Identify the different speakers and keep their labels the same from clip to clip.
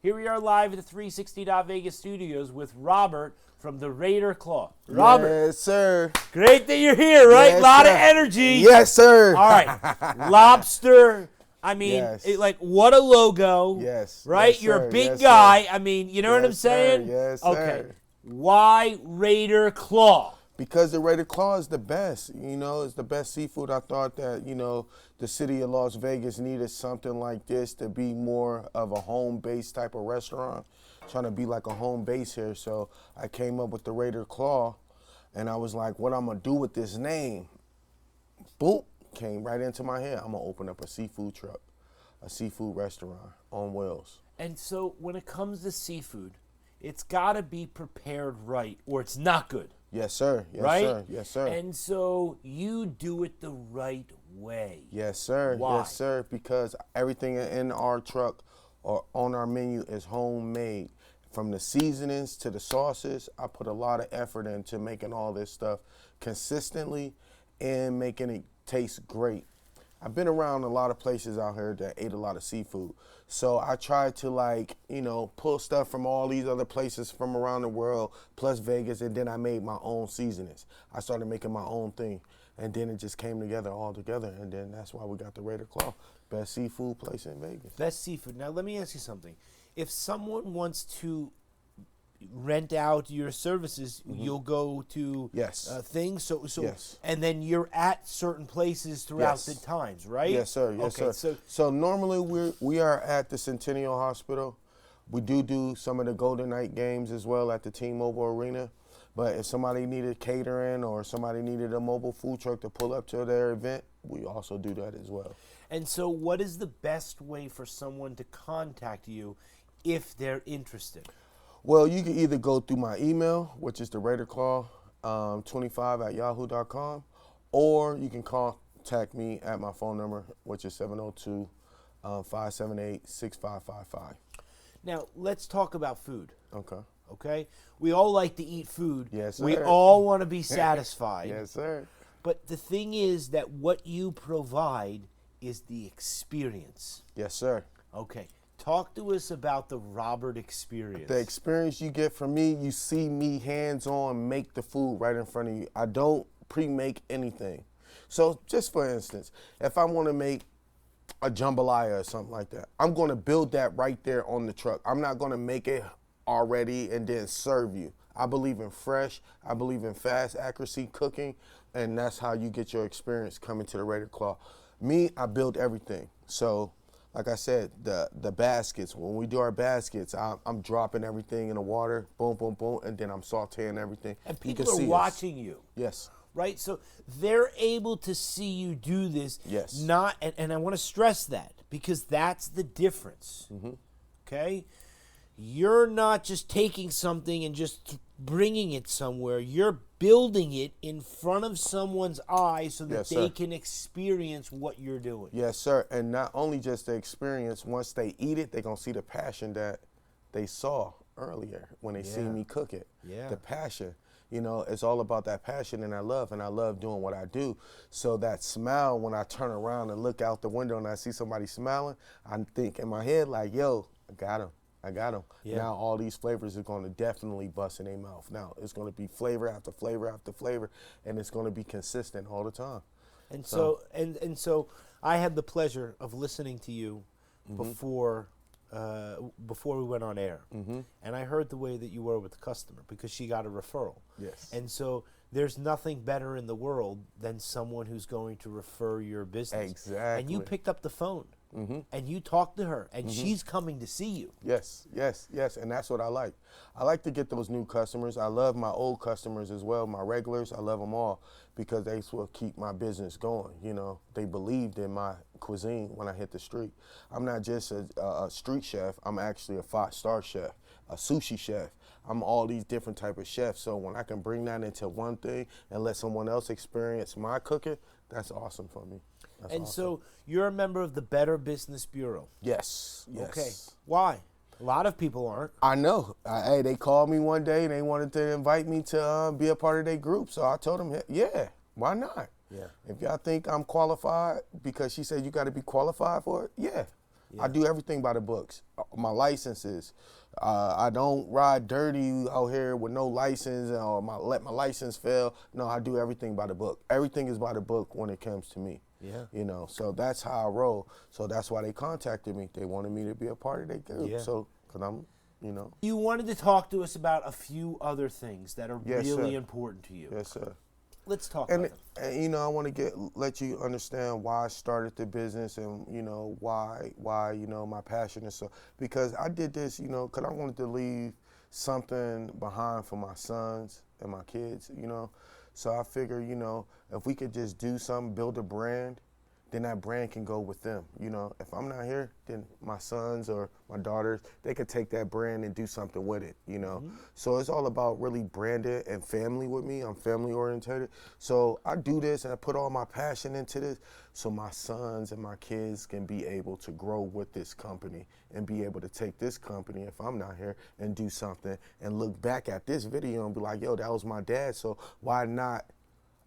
Speaker 1: Here we are live at the 360 Vegas studios with Robert from the Raider Claw. Robert.
Speaker 2: Yes, sir.
Speaker 1: Great that you're here, right?
Speaker 2: Yes,
Speaker 1: A lot
Speaker 2: sir.
Speaker 1: of energy.
Speaker 2: Yes, sir.
Speaker 1: All right. Lobster. I mean,
Speaker 2: Yes.
Speaker 1: what a logo.
Speaker 2: Yes.
Speaker 1: Right?
Speaker 2: Yes,
Speaker 1: You're
Speaker 2: sir.
Speaker 1: a big
Speaker 2: Yes,
Speaker 1: guy.
Speaker 2: sir.
Speaker 1: I mean, you know what I'm
Speaker 2: Yes, sir.
Speaker 1: saying?
Speaker 2: Yes,
Speaker 1: Okay.
Speaker 2: sir.
Speaker 1: Why Raider Claw?
Speaker 2: Because the Raider Claw is the best. It's the best seafood. I thought that, the city of Las Vegas needed something like this to be more of a home-based type of restaurant, trying to be like a home base here. So I came up with the Raider Claw, and I was like, what I'm going to do with this name? Boom, came right into my head. I'm going to open up a seafood truck, a seafood restaurant on wheels.
Speaker 1: And so when it comes to seafood, it's got to be prepared right or it's not good.
Speaker 2: Yes, sir. Yes,
Speaker 1: right?
Speaker 2: sir. Yes, sir.
Speaker 1: And so you do it the right way.
Speaker 2: Yes, sir.
Speaker 1: Why?
Speaker 2: Yes, sir. Because everything in our truck or on our menu is homemade. From the seasonings to the sauces, I put a lot of effort into making all this stuff consistently and making it taste great. I've been around a lot of places out here that ate a lot of seafood. So I tried to pull stuff from all these other places from around the world, plus Vegas, and then I made my own seasonings. I started making my own thing, and then it just came together all together, and then that's why we got the Raider Claw, best seafood place in Vegas.
Speaker 1: Best seafood. Now let me ask you something. If someone wants to rent out your services, you'll go to
Speaker 2: Yes.
Speaker 1: things. So
Speaker 2: Yes.
Speaker 1: and then you're at certain places throughout
Speaker 2: Yes.
Speaker 1: the times, right?
Speaker 2: Yes, sir. Yes,
Speaker 1: okay,
Speaker 2: sir. So normally we are at the Centennial Hospital. We do some of the Golden Knight games as well at the T-Mobile Arena. But if somebody needed catering or somebody needed a mobile food truck to pull up to their event, we also do that as well.
Speaker 1: And so what is the best way for someone to contact you if they're interested?
Speaker 2: Well, you can either go through my email, which is the RaiderClaw 25 at yahoo.com, or you can contact me at my phone number, which is 702-578-6555.
Speaker 1: Now, let's talk about food.
Speaker 2: Okay.
Speaker 1: Okay? We all like to eat food.
Speaker 2: Yes,
Speaker 1: We
Speaker 2: sir.
Speaker 1: all want to be satisfied.
Speaker 2: Yes, sir.
Speaker 1: But the thing is that what you provide is the experience.
Speaker 2: Yes, sir.
Speaker 1: Okay. Talk to us about the Robert experience.
Speaker 2: The experience you get from me, you see me hands-on make the food right in front of you. I don't pre-make anything. So just for instance, if I want to make a jambalaya or something like that, I'm going to build that right there on the truck. I'm not going to make it already and then serve you. I believe in fresh. I believe in fast accuracy cooking, and that's how you get your experience coming to the Raider Claw. Me, I build everything. So like I said, the baskets, when we do our baskets, I'm dropping everything in the water, boom, boom, boom, and then I'm sauteing everything.
Speaker 1: And
Speaker 2: You
Speaker 1: people
Speaker 2: can
Speaker 1: are
Speaker 2: see us.
Speaker 1: watching you.
Speaker 2: Yes.
Speaker 1: Right? So they're able to see you do this.
Speaker 2: Yes.
Speaker 1: And I want to stress that because that's the difference. Okay? You're not just taking something and just bringing it somewhere. You're building it in front of someone's eyes so that
Speaker 2: Yes,
Speaker 1: they
Speaker 2: sir.
Speaker 1: can experience what you're doing.
Speaker 2: Yes, sir. And not only just the experience, once they eat it, they're going to see the passion that they saw earlier when they see
Speaker 1: Yeah.
Speaker 2: me cook it.
Speaker 1: Yeah.
Speaker 2: The passion. It's all about that passion and I love doing what I do. So that smile, when I turn around and look out the window and I see somebody smiling, I think in my head like, yo, I got him.
Speaker 1: Yeah.
Speaker 2: Now all these flavors are going to definitely bust in their mouth. Now it's going to be flavor after flavor after flavor, and it's going to be consistent all the time.
Speaker 1: And so so I had the pleasure of listening to you before we went on air, and I heard the way that you were with the customer because she got a referral.
Speaker 2: Yes.
Speaker 1: And so there's nothing better in the world than someone who's going to refer your business.
Speaker 2: Exactly.
Speaker 1: And you picked up the phone and you talked to her, and she's coming to see you.
Speaker 2: Yes, and that's what I like. I like to get those new customers. I love my old customers as well, my regulars. I love them all because they will keep my business going. They believed in my cuisine when I hit the street. I'm not just a street chef. I'm actually a 5-star chef, a sushi chef. I'm all these different type of chefs. So when I can bring that into one thing and let someone else experience my cooking, that's awesome for me. That's
Speaker 1: And
Speaker 2: awesome.
Speaker 1: so you're a member of the Better Business Bureau.
Speaker 2: Yes.
Speaker 1: Okay. Why? A lot of people aren't.
Speaker 2: I know. Hey, they called me one day and they wanted to invite me to be a part of their group. So I told them, yeah, why not?
Speaker 1: Yeah.
Speaker 2: If y'all think I'm qualified, because she said you got to be qualified for it, yeah. I do everything by the books. My licenses. I don't ride dirty out here with no license or let my license fail. No, I do everything by the book. Everything is by the book when it comes to me.
Speaker 1: Yeah.
Speaker 2: You know, so that's how I roll. So that's why they contacted me. They wanted me to be a part of their group.
Speaker 1: Yeah.
Speaker 2: So, because I'm, you know.
Speaker 1: You wanted to talk to us about a few other things that are
Speaker 2: Yes,
Speaker 1: really
Speaker 2: sir.
Speaker 1: important to you.
Speaker 2: Yes, sir.
Speaker 1: Let's talk
Speaker 2: And,
Speaker 1: about it.
Speaker 2: and you know, I want to let you understand why I started the business, and you know why you know my passion is so, because I did this, you know, because I wanted to leave something behind for my sons and my kids, you know. So I figure, you know, if we could just do something, build a brand, then that brand can go with them. You know, if I'm not here, then my sons or my daughters, they could take that brand and do something with it, you know. So it's all about really branded and family with me. I'm family oriented. So I do this and I put all my passion into this so my sons and my kids can be able to grow with this company and be able to take this company, if I'm not here, and do something and look back at this video and be like, yo, that was my dad. So why not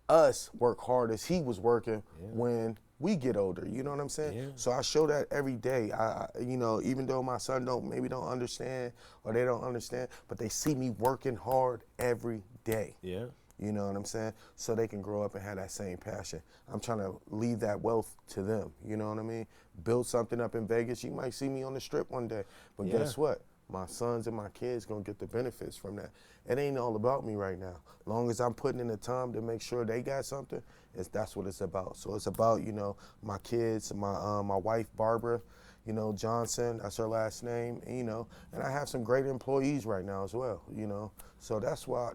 Speaker 2: us work hard as he was working when we get older, you know what I'm saying?
Speaker 1: Yeah.
Speaker 2: So I show that every day. You know, even though my son don't understand or they don't understand, but they see me working hard every day.
Speaker 1: Yeah.
Speaker 2: You know what I'm saying? So they can grow up and have that same passion. I'm trying to leave that wealth to them. You know what I mean? Build something up in Vegas. You might see me on the strip one day, but
Speaker 1: Yeah.
Speaker 2: guess what? My sons and my kids gonna get the benefits from that. It ain't all about me right now. Long as I'm putting in the time to make sure they got something, that's what it's about. So it's about, you know, my kids, my wife Barbara, you know, Johnson, that's her last name, you know, and I have some great employees right now as well, you know. So that's why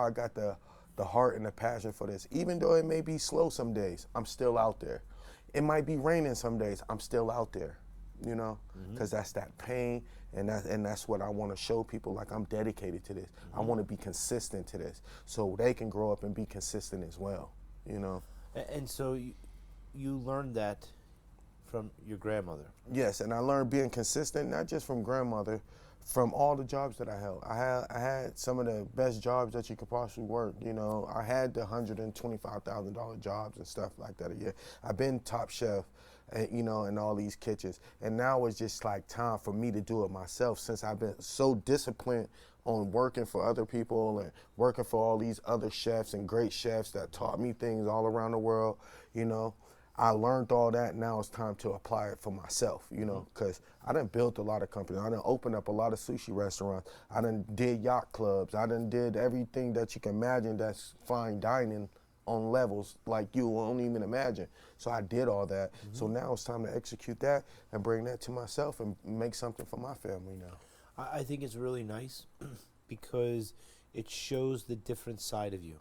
Speaker 2: I got the heart and the passion for this. Even though it may be slow some days, I'm still out there. It might be raining some days, I'm still out there. You know, because that's that pain, and that's what I want to show people. Like, I'm dedicated to this. I want to be consistent to this, so they can grow up and be consistent as well. You know.
Speaker 1: And so you learned that from your grandmother.
Speaker 2: Yes, and I learned being consistent not just from grandmother, from all the jobs that I held. I had some of the best jobs that you could possibly work. You know, I had the $125,000 jobs and stuff like that a year. I've been top chef, you know, in all these kitchens. And now it's just like time for me to do it myself, since I've been so disciplined on working for other people and working for all these other chefs and great chefs that taught me things all around the world. You know, I learned all that. Now it's time to apply it for myself, you know, because I done built a lot of companies. I done opened up a lot of sushi restaurants. I done did yacht clubs. I done did everything that you can imagine that's fine dining on levels like you won't even imagine. So I did all that. So now it's time to execute that and bring that to myself and make something for my family now.
Speaker 1: I think it's really nice because it shows the different side of you.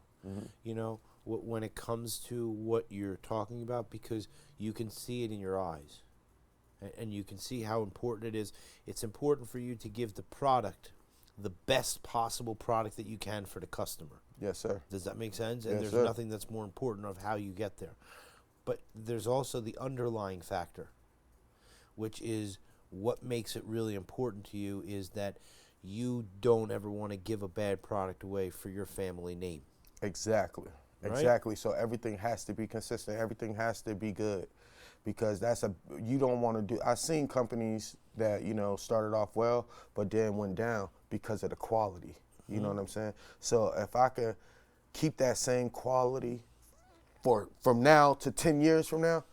Speaker 1: You know, when it comes to what you're talking about, because you can see it in your eyes, and you can see how important it is. It's important for you to give the product the best possible product that you can for the customer.
Speaker 2: Yes, sir.
Speaker 1: Does that make sense? And
Speaker 2: Yes,
Speaker 1: there's
Speaker 2: sir.
Speaker 1: nothing that's more important of how you get there. But there's also the underlying factor, which is what makes it really important to you is that you don't ever want to give a bad product away for your family name.
Speaker 2: Exactly.
Speaker 1: Right?
Speaker 2: Exactly. So everything has to be consistent. Everything has to be good, because you don't want to do. I've seen companies that, you know, started off well, but then went down because of the quality. You know what I'm saying? So if I could keep that same quality from now to 10 years from now,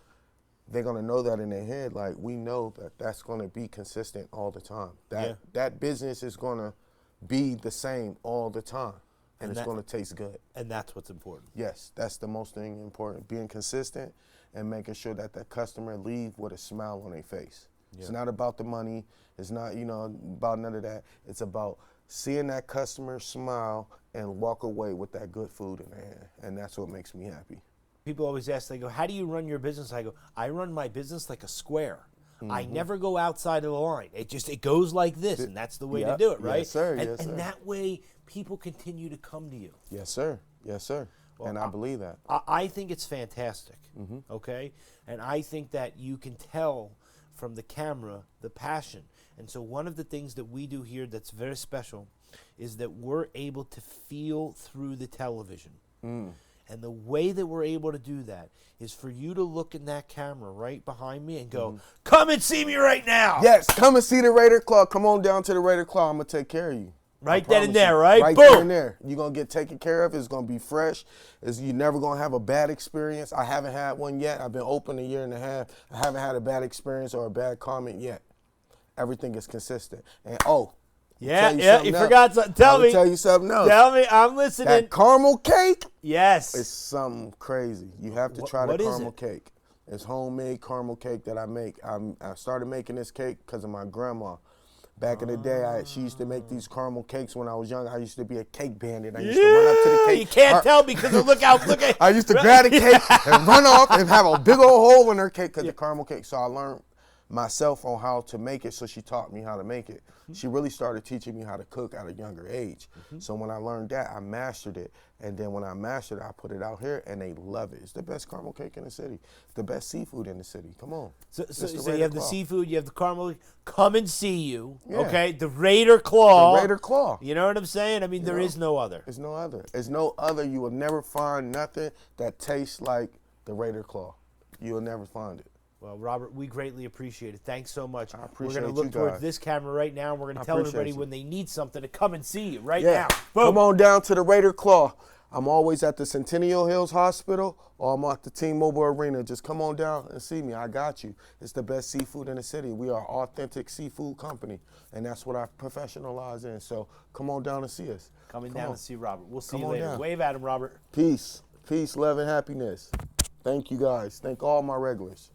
Speaker 2: they're gonna know that in their head. Like, we know that that's gonna be consistent all the time. That business is gonna be the same all the time, and it's gonna taste good.
Speaker 1: And that's what's important.
Speaker 2: Yes, that's the most thing important. Being consistent and making sure that that customer leave with a smile on their face. It's not about the money. It's not, you know, about none of that. It's about seeing that customer smile and walk away with that good food in their hand, and that's what makes me happy.
Speaker 1: People always ask, they go, how do you run your business? I go, I run my business like a square. I never go outside of the line. It goes like this, and that's the way to do it, right?
Speaker 2: Yes, sir.
Speaker 1: And,
Speaker 2: Yes, sir.
Speaker 1: and that way, people continue to come to you.
Speaker 2: Yes, sir. Yes, sir.
Speaker 1: Well,
Speaker 2: and I believe that.
Speaker 1: I think it's fantastic, okay? And I think that you can tell from the camera the passion. And so one of the things that we do here that's very special is that we're able to feel through the television. And And the way that we're able to do that is for you to look in that camera right behind me and go, come and see me right now.
Speaker 2: Yes, come and see the Raider Claw. Come on down to the Raider Claw. I'm going to take care of you.
Speaker 1: Right then and there, right?
Speaker 2: Right
Speaker 1: Boom.
Speaker 2: there and there. You're going to get taken care of. It's going to be fresh. You're never going to have a bad experience. I haven't had one yet. I've been open 1.5 years. I haven't had a bad experience or a bad comment yet. Everything is consistent. And,
Speaker 1: you forgot something. Tell me.
Speaker 2: I'll tell you something else.
Speaker 1: Tell me. I'm listening.
Speaker 2: That caramel cake
Speaker 1: Yes.
Speaker 2: is something crazy. You have to try the caramel cake. It's homemade caramel cake that I make. I started making this cake because of my grandma. Back in the day, she used to make these caramel cakes when I was young. I used to be a cake bandit. I used to run up to the cake.
Speaker 1: You can't tell because of look at.
Speaker 2: I used to grab the cake and run off and have a big old hole in her cake because the caramel cake. So I learned myself on how to make it, so she taught me how to make it. She really started teaching me how to cook at a younger age. So when I learned that, I mastered it. And then when I mastered it, I put it out here, and they love it. It's the best caramel cake in the city. It's the best seafood in the city. Come on.
Speaker 1: So you have the seafood, you have the caramel. Come and see you,
Speaker 2: Yeah.
Speaker 1: okay? The Raider Claw.
Speaker 2: The Raider Claw.
Speaker 1: You know what I'm saying? I mean, there is no other.
Speaker 2: There's no other. There's no other. You will never find nothing that tastes like the Raider Claw. You will never find it.
Speaker 1: Well, Robert, we greatly appreciate it. Thanks so much.
Speaker 2: I
Speaker 1: We're
Speaker 2: appreciate
Speaker 1: going to look
Speaker 2: you
Speaker 1: towards
Speaker 2: guys.
Speaker 1: this camera right now, and we're going to tell
Speaker 2: appreciate
Speaker 1: everybody
Speaker 2: you.
Speaker 1: when they need something to come and see you right
Speaker 2: Yeah.
Speaker 1: now. Boom.
Speaker 2: Come on down to the Raider Claw. I'm always at the Centennial Hills Hospital or I'm at the T-Mobile Arena. Just come on down and see me. I got you. It's the best seafood in the city. We are an authentic seafood company, and that's what I professionalize in. So come on down and see us.
Speaker 1: Coming down to see Robert. We'll see
Speaker 2: Come
Speaker 1: you
Speaker 2: on
Speaker 1: later.
Speaker 2: down.
Speaker 1: Wave at him, Robert.
Speaker 2: Peace. Peace, love, and happiness. Thank you guys. Thank all my regulars.